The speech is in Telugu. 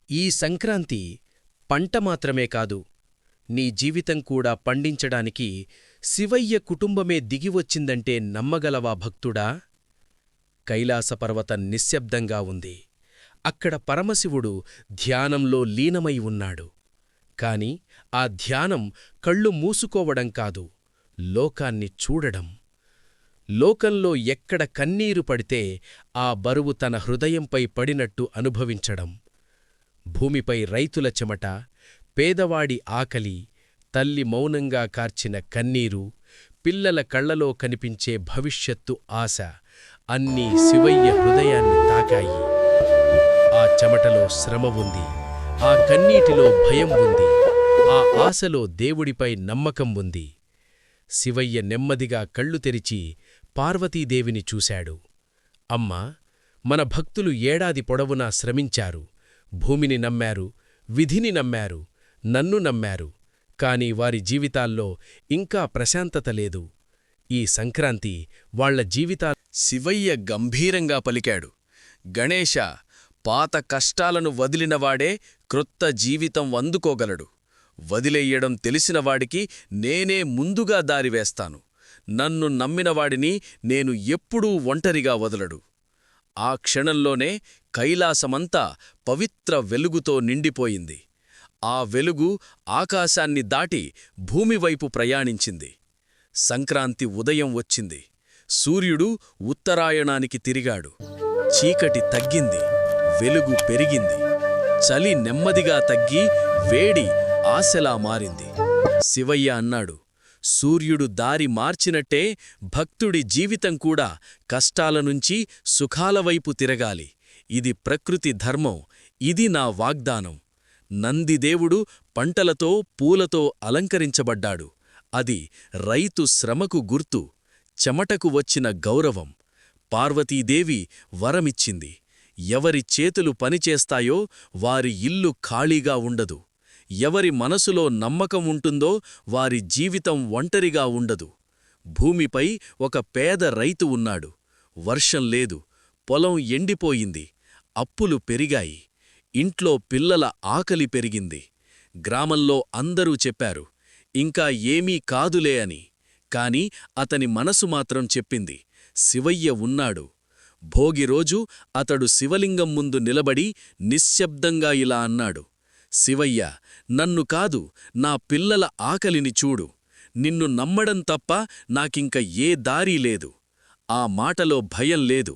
ఈ సంక్రాంతి పంట మాత్రమే కాదు, నీ జీవితం కూడా పండించడానికి శివయ్య కుటుంబమే దిగివచ్చిందంటే నమ్మగలవా భక్తుడా? కైలాసపర్వతం నిశ్శబ్దంగా ఉంది. అక్కడ పరమశివుడు ధ్యానంలో లీనమై ఉన్నాడు. కాని ఆ ధ్యానం కళ్ళు మూసుకోవడం కాదు, లోకాన్ని చూడడం. లోకంలో ఎక్కడ కన్నీరు పడితే ఆ బరువు తన హృదయంపై పడినట్టు అనుభవించడం. భూమిపై రైతుల చెమట, పేదవాడి ఆకలి, తల్లి మౌనంగా కార్చిన కన్నీరు, పిల్లల కళ్లలో కనిపించే భవిష్యత్తు ఆశ అన్నీ శివయ్య హృదయాన్ని తాకాయి. ఆ చెమటలో శ్రమ ఉంది, ఆ కన్నీటిలో భయం ఉంది, ఆ ఆశలో దేవుడిపై నమ్మకం ఉంది. శివయ్య నెమ్మదిగా కళ్ళు తెరిచి పార్వతీదేవిని చూశాడు. అమ్మా, మన భక్తులు ఏడాది పొడవునా శ్రమించారు, భూమిని నమ్మారు, విధిని నమ్మారు, నన్ను నమ్మారు. కాని వారి జీవితాల్లో ఇంకా ప్రశాంతత లేదు. ఈ సంక్రాంతి వాళ్ల శివయ్య గంభీరంగా పలికాడు. గణేశ, పాత కష్టాలను వదిలినవాడే క్రొత్త జీవితం అందుకోగలడు. వదిలేయడం తెలిసినవాడికి నేనే ముందుగా దారివేస్తాను. నన్ను నమ్మినవాడిని నేను ఎప్పుడూ ఒంటరిగా వదలడు. ఆ క్షణంలోనే కైలాసమంతా పవిత్ర వెలుగుతో నిండిపోయింది. ఆ వెలుగు ఆకాశాన్ని దాటి భూమివైపు ప్రయాణించింది. సంక్రాంతి ఉదయం వచ్చింది. సూర్యుడు ఉత్తరాయణానికి తిరిగాడు. చీకటి తగ్గింది, వెలుగు పెరిగింది. చలి నెమ్మదిగా తగ్గి వేడి ఆశలా మారింది. శివయ్య అన్నాడు, సూర్యుడు దారి మార్చినట్టే భక్తుడి జీవితం కూడా కష్టాలనుంచి సుఖాలవైపు తిరగాలి. ఇది ప్రకృతి ధర్మం, ఇది నా వాగ్దానం. నందిదేవుడు పంటలతో పూలతో అలంకరించబడ్డాడు. అది రైతు శ్రమకు గుర్తు, చెమటకు వచ్చిన గౌరవం. పార్వతీదేవి వరమిచ్చింది. ఎవరి చేతులు పనిచేస్తాయో వారి ఇల్లు ఖాళీగా ఉండదు. ఎవరి మనసులో నమ్మకం ఉంటుందో వారి జీవితం ఒంటరిగా ఉండదు. భూమిపై ఒక పేద రైతు ఉన్నాడు. వర్షం లేదు, పొలం ఎండిపోయింది, అప్పులు పెరిగాయి, ఇంట్లో పిల్లల ఆకలి పెరిగింది. గ్రామంలో అందరూ చెప్పారు, ఇంకా ఏమీ కాదులే అని. కాని అతని మనసు మాత్రం చెప్పింది, శివయ్య ఉన్నాడు. భోగిరోజు అతడు శివలింగం ముందు నిలబడి నిశ్శబ్దంగా ఇలా అన్నాడు, శివయ్య, నన్ను కాదు, నా పిల్లల ఆకలిని చూడు. నిన్ను నమ్మడం తప్ప నాకింక ఏ దారీ లేదు. ఆ మాటలో భయం లేదు,